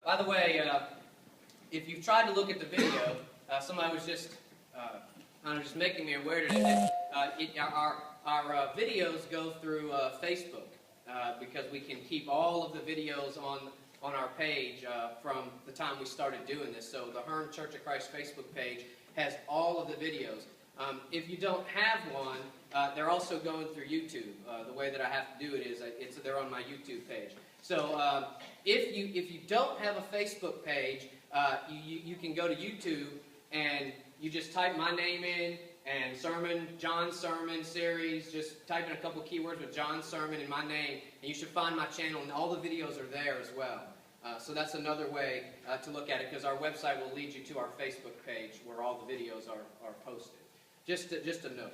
By the way, if you've tried to look at the video, somebody was just making me aware today that our videos go through Facebook because we can keep all of the videos on our page from the time we started doing this. So the Hearne Church of Christ Facebook page has all of the videos. If you don't have one, they're also going through YouTube. The way that I have to do it is they're on my YouTube page. So if you don't have a Facebook page, you can go to YouTube and you just type my name in and John's sermon series. Just type in a couple keywords with John's sermon and my name, and you should find my channel, and all the videos are there as well. So that's another way to look at it, because our website will lead you to our Facebook page where all the videos are posted. Just a note.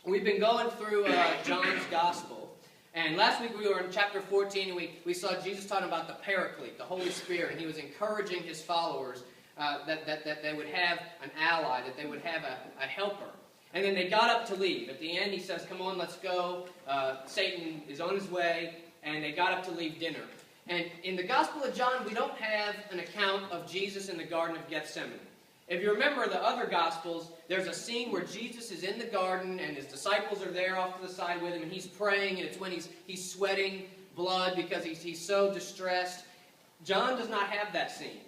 We've been going through John's Gospel. And last week we were in chapter 14, and we saw Jesus talking about the Paraclete, the Holy Spirit, and he was encouraging his followers that they would have an ally, that they would have a helper. And then they got up to leave. At the end he says, come on, let's go. Satan is on his way, and they got up to leave dinner. And in the Gospel of John, we don't have an account of Jesus in the Garden of Gethsemane. If you remember the other Gospels, there's a scene where Jesus is in the garden and his disciples are there off to the side with him, and he's praying, and it's when he's sweating blood because he's so distressed. John does not have that scene.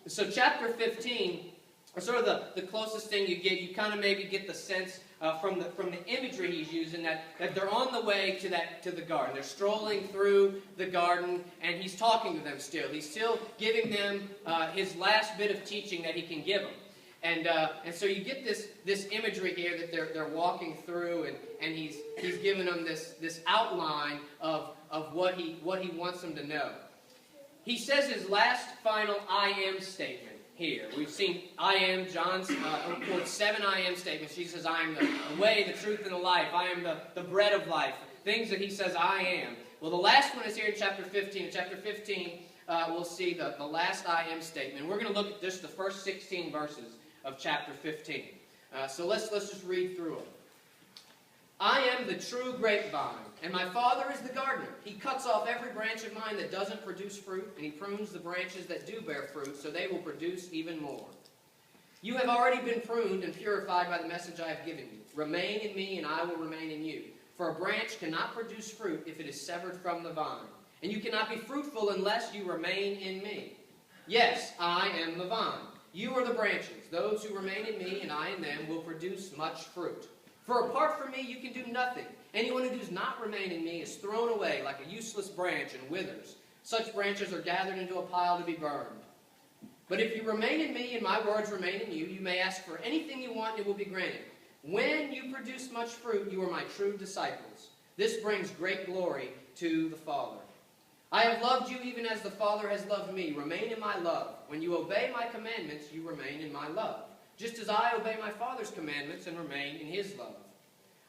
So chapter 15 is sort of the closest thing you get. You kind of maybe get the sense from the imagery he's using that they're on the way to the garden. They're strolling through the garden, and he's talking to them still. He's still giving them his last bit of teaching that he can give them. And so you get this imagery here that they're walking through, and he's giving them this outline of what he wants them to know. He says his last final I am statement here. We've seen I am. John's reports 7 I am statements. Jesus says, I am the way, the truth, and the life. I am the bread of life. Things that he says I am. Well, the last one is here in chapter 15. In chapter 15, we'll see the last I am statement. We're going to look at just the first 16 verses of chapter 15. So let's just read through it. I am the true grapevine, and my Father is the gardener. He cuts off every branch of mine that doesn't produce fruit, and he prunes the branches that do bear fruit, so they will produce even more. You have already been pruned and purified by the message I have given you. Remain in me, and I will remain in you. For a branch cannot produce fruit if it is severed from the vine, and you cannot be fruitful unless you remain in me. Yes, I am the vine. You are the branches. Those who remain in me, and I in them, will produce much fruit. For apart from me, you can do nothing. Anyone who does not remain in me is thrown away like a useless branch and withers. Such branches are gathered into a pile to be burned. But if you remain in me and my words remain in you, you may ask for anything you want and it will be granted. When you produce much fruit, you are my true disciples. This brings great glory to the Father. I have loved you even as the Father has loved me. Remain in my love. When you obey my commandments, you remain in my love, just as I obey my Father's commandments and remain in his love.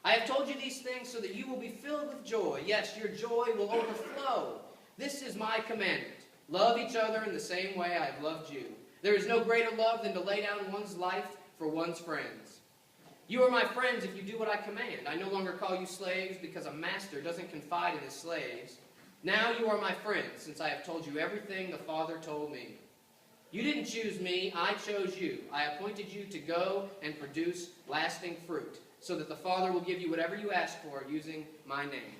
I have told you these things so that you will be filled with joy. Yes, your joy will overflow. This is my commandment. Love each other in the same way I have loved you. There is no greater love than to lay down one's life for one's friends. You are my friends if you do what I command. I no longer call you slaves because a master doesn't confide in his slaves. Now you are my friends, since I have told you everything the Father told me. You didn't choose me, I chose you. I appointed you to go and produce lasting fruit, so that the Father will give you whatever you ask for using my name.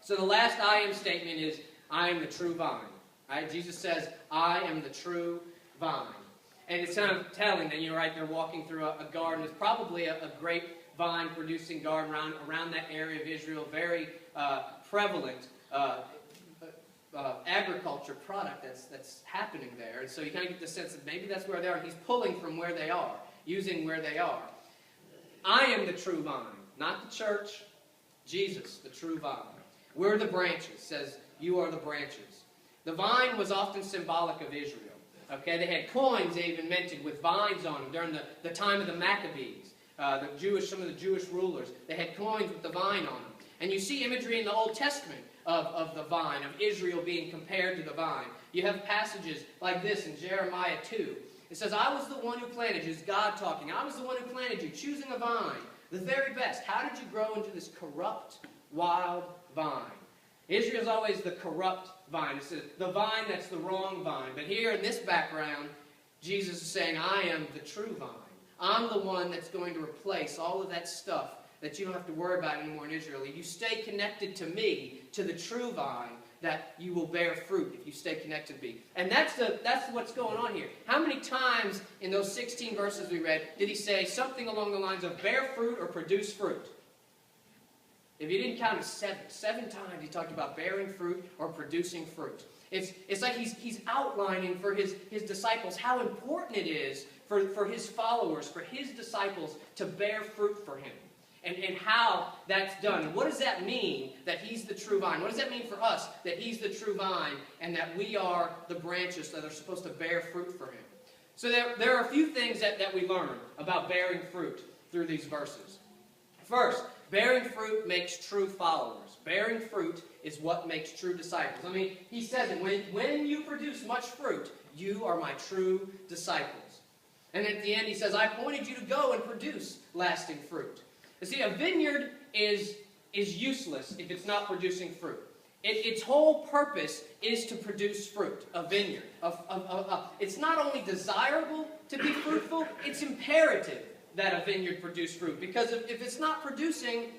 So the last I am statement is, I am the true vine. Right? Jesus says, I am the true vine. And it's kind of telling that, they're walking through a garden. It's probably a grapevine producing garden around that area of Israel, very prevalent agriculture product that's happening there. And so you kind of get the sense that maybe that's where they are. And he's pulling from where they are, using where they are. I am the true vine, not the church. Jesus, the true vine. We're the branches, says you are the branches. The vine was often symbolic of Israel. Okay, they had coins they even minted with vines on them during the time of the Maccabees. Some of the Jewish rulers, they had coins with the vine on them. And you see imagery in the Old Testament of the vine, of Israel being compared to the vine. You have passages like this in Jeremiah 2. It says, I was the one who planted you. It's God talking. I was the one who planted you, choosing a vine, the very best. How did you grow into this corrupt, wild vine? Israel's always the corrupt vine. It's the vine that's the wrong vine. But here in this background, Jesus is saying, I am the true vine. I'm the one that's going to replace all of that stuff that you don't have to worry about anymore in Israel. If you stay connected to me, to the true vine, that you will bear fruit if you stay connected to me. And that's what's going on here. How many times in those 16 verses we read did he say something along the lines of bear fruit or produce fruit? If you didn't count it, seven times he talked about bearing fruit or producing fruit. It's like he's outlining for his disciples how important it is for his followers, for his disciples to bear fruit for him. And how that's done. And what does that mean that he's the true vine? What does that mean for us that he's the true vine and that we are the branches that are supposed to bear fruit for him? So there are a few things that we learn about bearing fruit through these verses. First, bearing fruit makes true followers. Bearing fruit is what makes true disciples. I mean, he says it, when you produce much fruit, you are my true disciples. And at the end he says, I appointed you to go and produce lasting fruit. You see, a vineyard is useless if it's not producing fruit. Its whole purpose is to produce fruit, a vineyard. It's not only desirable to be fruitful, it's imperative that a vineyard produce fruit. Because if it's not producing,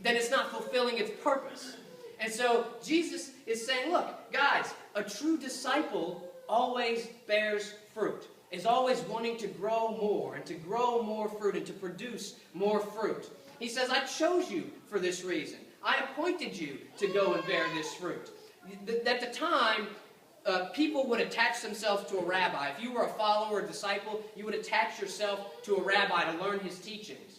then it's not fulfilling its purpose. And so Jesus is saying, look, guys, a true disciple always bears fruit, is always wanting to grow more and to grow more fruit and to produce more fruit. He says, I chose you for this reason. I appointed you to go and bear this fruit. At the time, people would attach themselves to a rabbi. If you were a follower or disciple, you would attach yourself to a rabbi to learn his teachings.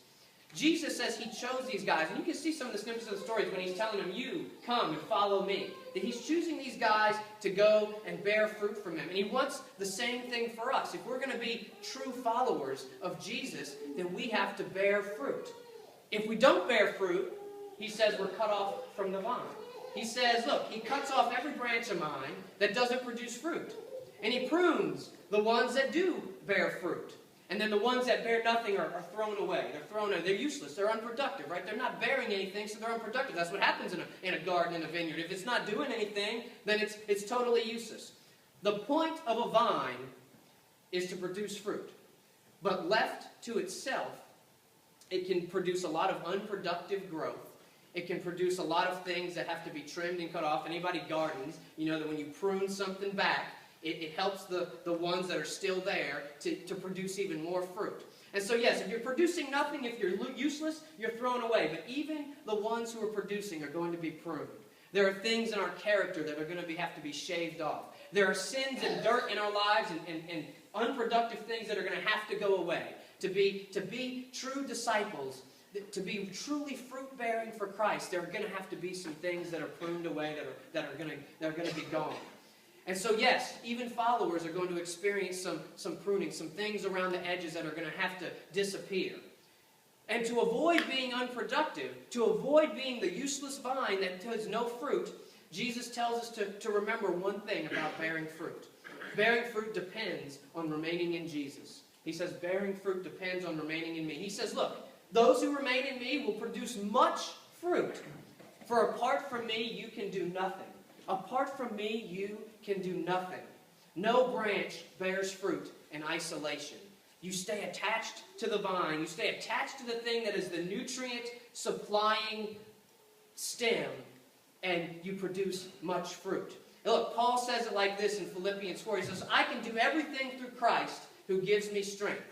Jesus says he chose these guys. And you can see some of the snippets of the stories when he's telling them, you come and follow me. That he's choosing these guys to go and bear fruit from him. And he wants the same thing for us. If we're going to be true followers of Jesus, then we have to bear fruit. If we don't bear fruit, he says we're cut off from the vine. He says, look, he cuts off every branch of mine that doesn't produce fruit. And he prunes the ones that do bear fruit. And then the ones that bear nothing are thrown away. They're useless. They're unproductive, right? They're not bearing anything, so they're unproductive. That's what happens in a garden, in a vineyard. If it's not doing anything, then it's totally useless. The point of a vine is to produce fruit. But left to itself, it can produce a lot of unproductive growth. It can produce a lot of things that have to be trimmed and cut off. Anybody gardens, you know that when you prune something back, it helps the ones that are still there to produce even more fruit. And so yes, if you're producing nothing, if you're useless, you're thrown away. But even the ones who are producing are going to be pruned. There are things in our character that are going to have to be shaved off. There are sins and dirt in our lives and unproductive things that are going to have to go away. To be true disciples, to be truly fruit-bearing for Christ, there are going to have to be some things that are pruned away, that are going to be gone. And so yes, even followers are going to experience some pruning, some things around the edges that are going to have to disappear. And to avoid being unproductive, to avoid being the useless vine that has no fruit, Jesus tells us to remember one thing about bearing fruit. Bearing fruit depends on remaining in Jesus. He says, bearing fruit depends on remaining in me. He says, look, those who remain in me will produce much fruit. For apart from me, you can do nothing. Apart from me, you can do nothing. No branch bears fruit in isolation. You stay attached to the vine. You stay attached to the thing that is the nutrient-supplying stem, and you produce much fruit. Now look, Paul says it like this in Philippians 4. He says, I can do everything through Christ who gives me strength.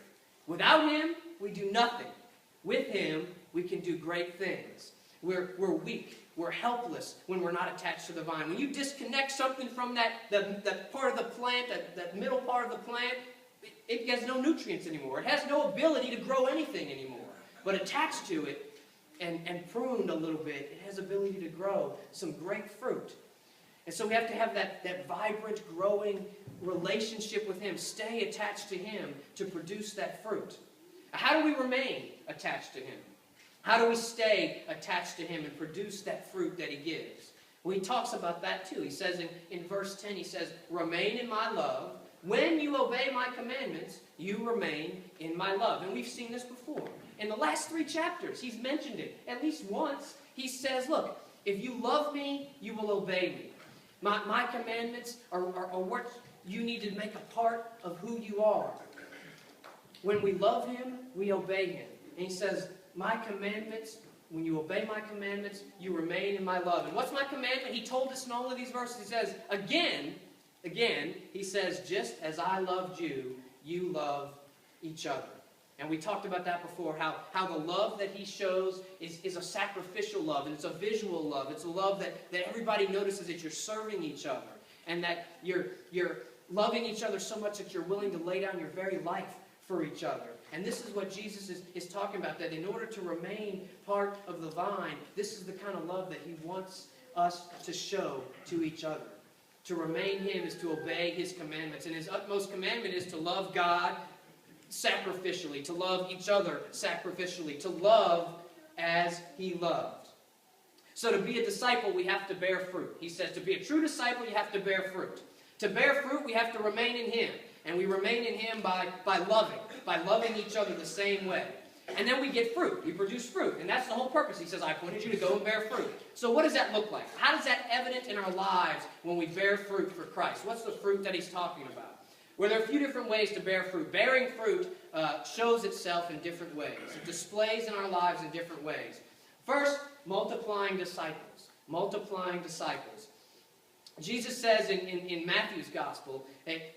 Without him, we do nothing. With him, we can do great things. We're weak. We're helpless when we're not attached to the vine. When you disconnect something from that part of the plant, that middle part of the plant, it has no nutrients anymore. It has no ability to grow anything anymore. But attached to it and pruned a little bit, it has ability to grow some great fruit. And so we have to have that vibrant, growing relationship with him. Stay attached to him to produce that fruit. How do we remain attached to him? How do we stay attached to him and produce that fruit that he gives? Well, he talks about that too. He says in verse 10, he says, remain in my love. When you obey my commandments, you remain in my love. And we've seen this before. In the last 3 chapters, he's mentioned it at least once. He says, look, If you love me, you will obey me. My commandments are what you need to make a part of who you are. When we love him, we obey him. And he says, my commandments, when you obey my commandments, you remain in my love. And what's my commandment? He told us in all of these verses. He says, again, he says, just as I loved you, you love each other. And we talked about that before, how the love that he shows is a sacrificial love, and it's a visual love. It's a love that everybody notices that you're serving each other, and that you're loving each other so much that you're willing to lay down your very life for each other. And this is what Jesus is talking about, that in order to remain part of the vine, this is the kind of love that he wants us to show to each other. To remain him is to obey his commandments, and his utmost commandment is to love God sacrificially, to love each other sacrificially, to love as he loved. So to be a disciple, we have to bear fruit. He says to be a true disciple, you have to bear fruit. To bear fruit, we have to remain in him. And we remain in him by loving each other the same way. And then we get fruit. We produce fruit. And that's the whole purpose. He says, I appointed you to go and bear fruit. So what does that look like? How does that evident in our lives when we bear fruit for Christ? What's the fruit that he's talking about? Well, there are a few different ways to bear fruit. Bearing fruit shows itself in different ways. It displays in our lives in different ways. First, multiplying disciples. Multiplying disciples. Jesus says in Matthew's gospel,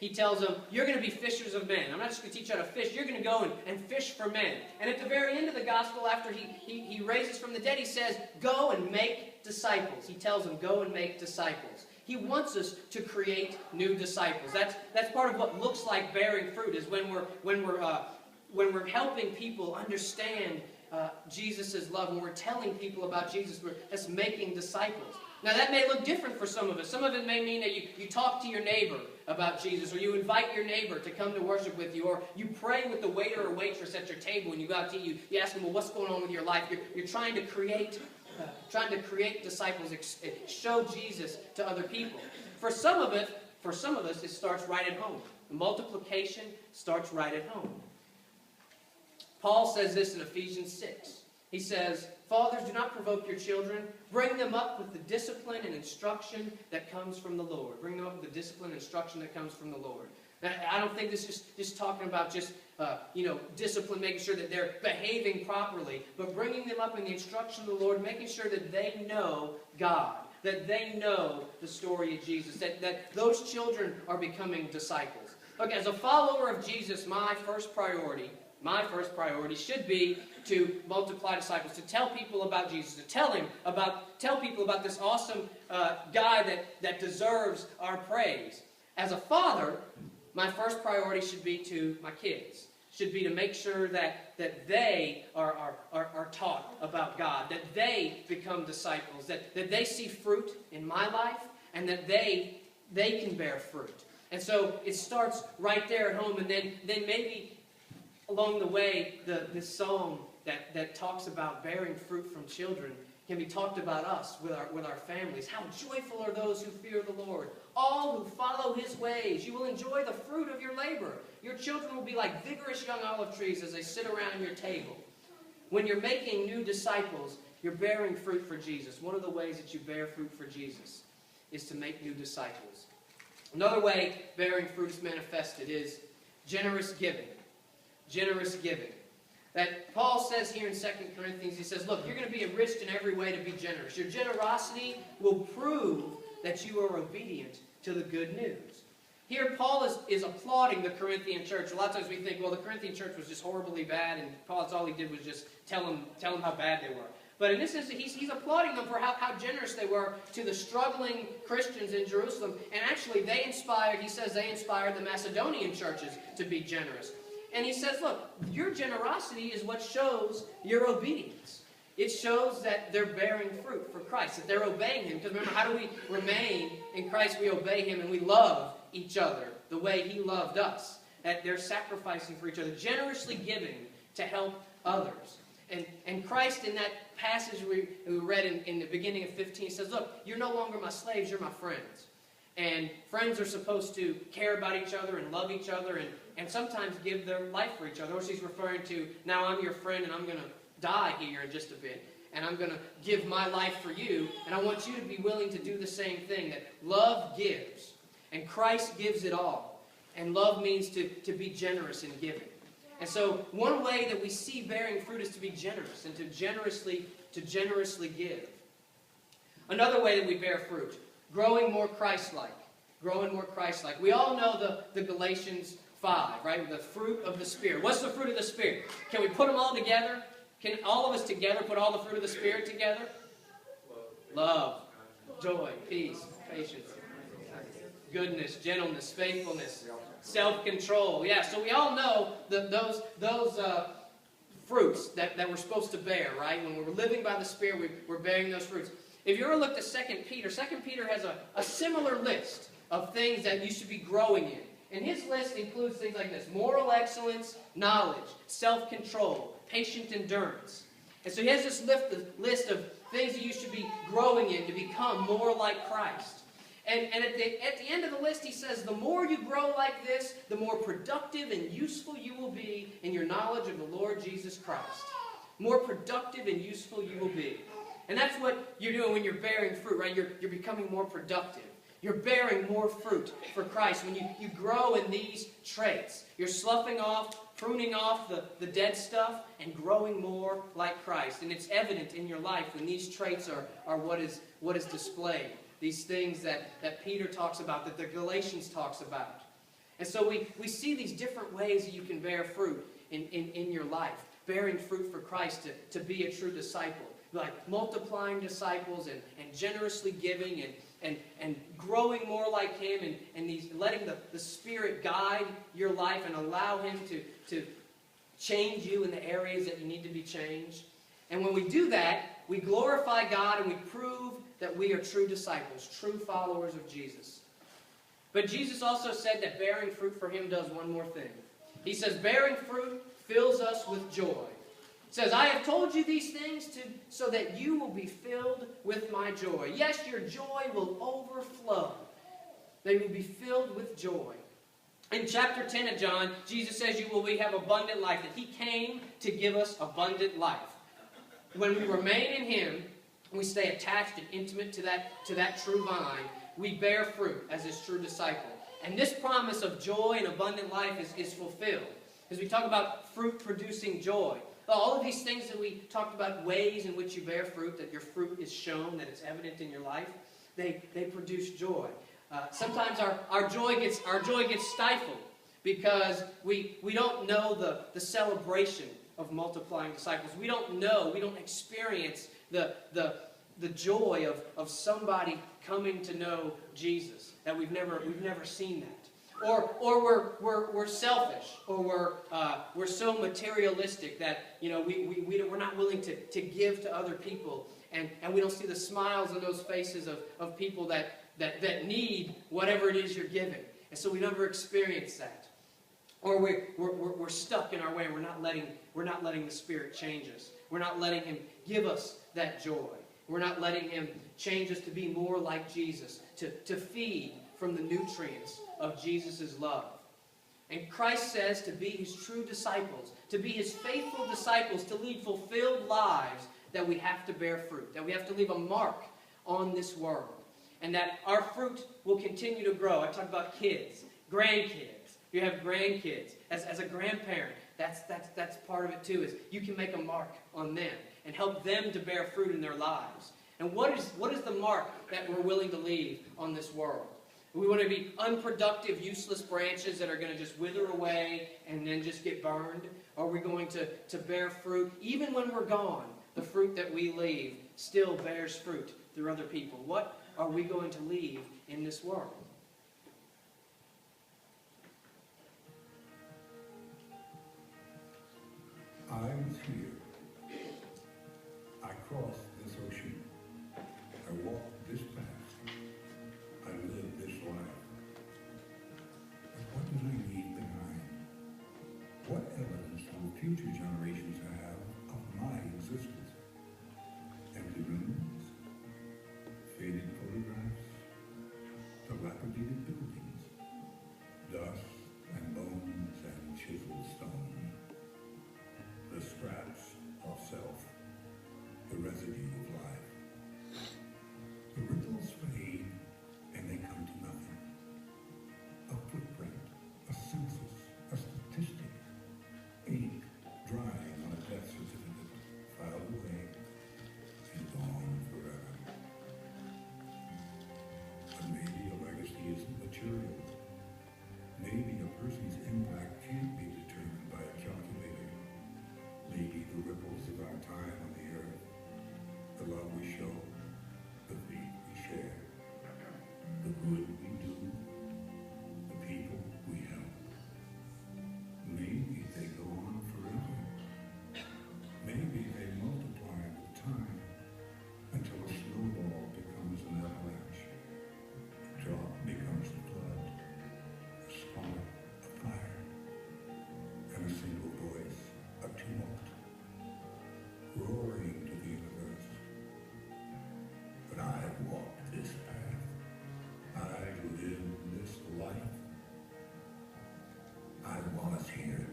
he tells them, you're going to be fishers of men. I'm not just going to teach you how to fish. You're going to go and fish for men. And at the very end of the gospel, after he raises from the dead, he says, go and make disciples. He tells them, go and make disciples. He wants us to create new disciples. That's part of what looks like bearing fruit, is when we're helping people understand Jesus' love, when we're telling people about Jesus, that's making disciples. Now that may look different for some of us. Some of it may mean that you talk to your neighbor about Jesus, or you invite your neighbor to come to worship with you, or you pray with the waiter or waitress at your table when you go out to eat. You ask them, well, what's going on with your life? You're trying to create disciples, show Jesus to other people. For some of us, it starts right at home. The multiplication starts right at home. Paul says this in Ephesians 6. He says, fathers, do not provoke your children. Bring them up with the discipline and instruction that comes from the Lord. Bring them up with the discipline and instruction that comes from the Lord. Now, I don't think this is just talking about discipline, making sure that they're behaving properly, but bringing them up in the instruction of the Lord, making sure that they know God, that they know the story of Jesus, that those children are becoming disciples. Okay, as a follower of Jesus, my first priority should be to multiply disciples, to tell people about Jesus, to tell people about this awesome guy that deserves our praise. As a father, my first priority should be to my kids. Should be to make sure that they are taught about God, that they become disciples, that they see fruit in my life, and that they can bear fruit. And so it starts right there at home, and then maybe along the way, this song that talks about bearing fruit from children can be talked about us with our families. How joyful are those who fear the Lord, all who follow his ways. You will enjoy the fruit of your labor. Your children will be like vigorous young olive trees as they sit around your table. When you're making new disciples, you're bearing fruit for Jesus. One of the ways that you bear fruit for Jesus is to make new disciples. Another way bearing fruit is manifested is generous giving. Generous giving. That Paul says here in 2 Corinthians, he says, look, you're going to be enriched in every way to be generous. Your generosity will prove that you are obedient to the good news. Here Paul is applauding the Corinthian church. A lot of times we think, well, the Corinthian church was just horribly bad, and Paul's all he did was just tell them how bad they were. But in this instance, he's applauding them for how generous they were to the struggling Christians in Jerusalem. And actually, he says they inspired the Macedonian churches to be generous. And he says, look, your generosity is what shows your obedience. It shows that they're bearing fruit for Christ, that they're obeying him. Because remember, how do we remain in Christ? We obey him and we love each other the way he loved us. That they're sacrificing for each other, generously giving to help others. And Christ, in that passage we read in the beginning of 15, says, look, you're no longer my slaves, you're my friends. And friends are supposed to care about each other and love each other and sometimes give their life for each other. Or she's referring to, now I'm your friend and I'm going to die here in just a bit. and I'm going to give my life for you. And I want you to be willing to do the same thing, that love gives, and Christ gives it all. And love means to be generous in giving. And so one way that we see bearing fruit is to be generous and to generously give. Another way that we bear fruit, growing more Christ-like. Growing more Christ-like. We all know the Galatians 5, right? The fruit of the Spirit. What's the fruit of the Spirit? Can we put them all together? Can all of us together put all the fruit of the Spirit together? Love, joy, peace, patience, goodness, gentleness, faithfulness, self-control. Yeah, so we all know those fruits that we're supposed to bear, right? When we're living by the Spirit, we're bearing those fruits. If you ever looked at 2 Peter has a similar list of things that you should be growing in. And his list includes things like this: moral excellence, knowledge, self-control, patient endurance. And so he has this list of things that you should be growing in to become more like Christ. And at the end of the list, he says, the more you grow like this, the more productive and useful you will be in your knowledge of the Lord Jesus Christ. More productive and useful you will be. And that's what you're doing when you're bearing fruit, right? You're becoming more productive. You're bearing more fruit for Christ when you grow in these traits. You're sloughing off, pruning off the dead stuff, and growing more like Christ. And it's evident in your life when these traits are what is displayed. These things that Peter talks about, that the Galatians talks about. And so we see these different ways that you can bear fruit in your life. Bearing fruit for Christ to be a true disciple. Like multiplying disciples and generously giving and growing more like Him and letting the Spirit guide your life and allow Him to change you in the areas that you need to be changed. And when we do that, we glorify God and we prove that we are true disciples, true followers of Jesus. But Jesus also said that bearing fruit for Him does one more thing. He says, bearing fruit fills us with joy. It says, I have told you these things so that you will be filled with my joy. Yes, your joy will overflow. They will be filled with joy. In chapter 10 of John, Jesus says we have abundant life, that He came to give us abundant life. When we remain in Him, we stay attached and intimate to that true vine, we bear fruit as His true disciple. And this promise of joy and abundant life is fulfilled. As we talk about fruit producing joy, all of these things that we talked about, ways in which you bear fruit, that your fruit is shown, that it's evident in your life, they produce joy. Sometimes our joy gets stifled because we don't know the celebration of multiplying disciples. We don't experience the joy of somebody coming to know Jesus. That we've never seen that. Or we're selfish, or we're so materialistic that we're not willing to give to other people, and we don't see the smiles on those faces of people that need whatever it is you're giving, and so we never experience that. Or we're stuck in our way. We're not letting the Spirit change us. We're not letting Him give us that joy. We're not letting Him change us to be more like Jesus, to feed from the nutrients of Jesus' love. And Christ says to be His true disciples, to be His faithful disciples, to lead fulfilled lives, that we have to bear fruit, that we have to leave a mark on this world, and that our fruit will continue to grow. I talk about kids, grandkids. You have grandkids. As a grandparent, that's part of it too, is you can make a mark on them and help them to bear fruit in their lives. And what is the mark that we're willing to leave on this world? We want to be unproductive, useless branches that are going to just wither away and then just get burned? Or are we going to bear fruit? Even when we're gone, the fruit that we leave still bears fruit through other people. What are we going to leave in this world? I was here. I crossed this ocean. I walked this path. I lived this life. But what did I leave behind? What evidence will future generations have of my existence? Empty rooms, faded photographs, dilapidated buildings, dust and bones and chiseled stone. The scraps of self, the residue person's impact can't be determined by a calculator. Maybe the ripples of our time on the earth, the love we show, the faith we share, the good we do, the people we help. Maybe they go on forever. Maybe they multiply with time until a snowball becomes an avalanche, a drop becomes a flood, a spark a fire, and a single voice a tumult, roaring to the universe. But I walked this path. I lived this life. I was here.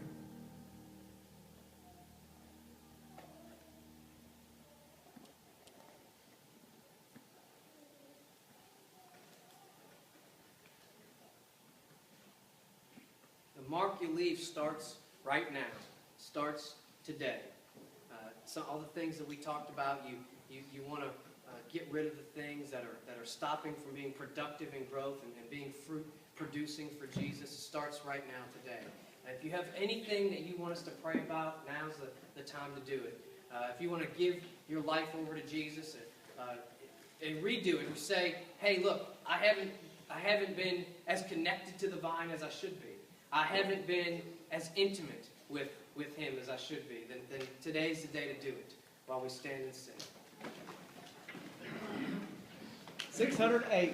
The Mark You Leave starts right now, starts today. So all the things that we talked about, you want to get rid of the things that are stopping from being productive in growth and being fruit producing for Jesus. It starts right now today. If you have anything that you want us to pray about, now's the time to do it. If you want to give your life over to Jesus and redo it, and say, hey, look, I haven't been as connected to the vine as I should be. I haven't been as intimate with him as I should be. Then today's the day to do it while we stand and sing. 608.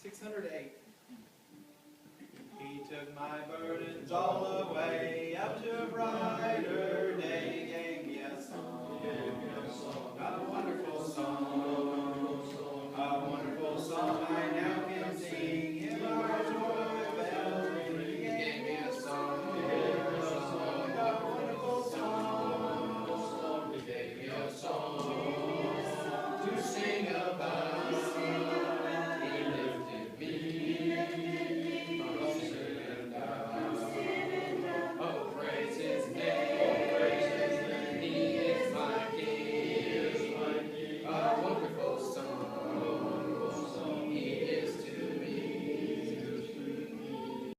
608.